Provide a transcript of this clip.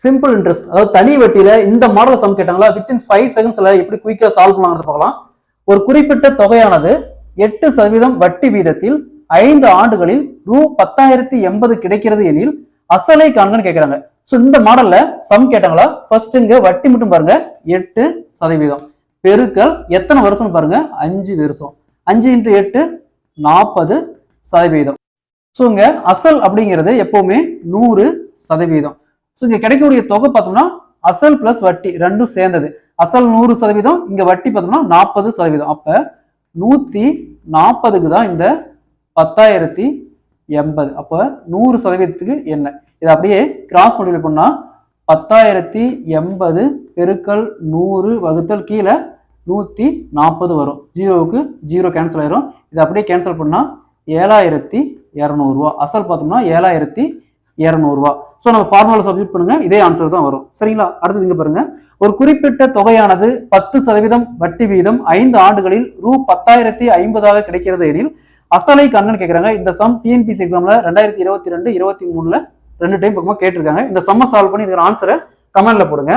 Simple interest, அதாவது தனி வட்டியில இந்த மாடல் சம் கேட்டாங்களா, வித்தின் 5 செகண்ட்ஸ்ல எப்படி குயிக்கா சால்வ் பண்ணலாம்னு பார்க்கலாம். ஒரு குறிப்பிட்ட தொகையானது 8% வட்டி வீதத்தில் 5 ஆண்டுகளில் ரூ 10,080 கிடைக்கிறது எனில் அசலை காண்கன்னு கேட்கிறாங்க. சோ இந்த மாடல்ல சம் கேட்டாங்களா, ஃபர்ஸ்ட் இங்க வட்டி மட்டும் பாருங்க 8% பெருக்கல் எத்தனை வருஷம் பாருங்க 5 வருஷம், 5 × 8 40%. சோ இங்க அசல் அப்படிங்கிறது எப்பவுமே 100%. சோ இங்க கிடைக்கக்கூடிய தொகை பார்த்தோம்னா அசல் பிளஸ் வட்டி ரெண்டும் சேர்ந்தது. அசல் 100%, இங்க வட்டி பார்த்தோம்னா 40%. அப்ப 140க்கு தான் இந்த 10,080. அப்ப 100%க்கு என்ன, இதை அப்படியே கிராஸ் மல்டிப்ளை பண்ணா 10,080 பெருக்கல் 100 வகுத்தல் கீழே 140 வரும். 0க்கு 0 கேன்சல் ஆயிரும். இதை அப்படியே கேன்சல் பண்ணா 7,200 ரூபா. அசல் பார்த்தோம்னா 7,200 ரூபா. ஸோ நம்ம ஃபார்முலா சப்ஸ்டிட்யூட் பண்ணுங்க, இதே ஆன்சர் தான் வரும். சரிங்களா? அடுத்தது இங்க பாருங்க, ஒரு குறிப்பிட்ட தொகையானது 10% வட்டி வீதம் 5 ஆண்டுகளில் ரூ 10,050 கிடைக்கிறது எனில் அசலை காண்கன்னு கேட்கறாங்க. இந்த சம் டிஎன்பிஎஸ்சி எக்ஸாம்ல 2022, 23ல 2 டைம் பக்கமா கேட்டிருக்காங்க. இந்த சம்ம சால்வ் பண்ணி இதுக்கு ஆன்சரை கமெண்ட்ல போடுங்க.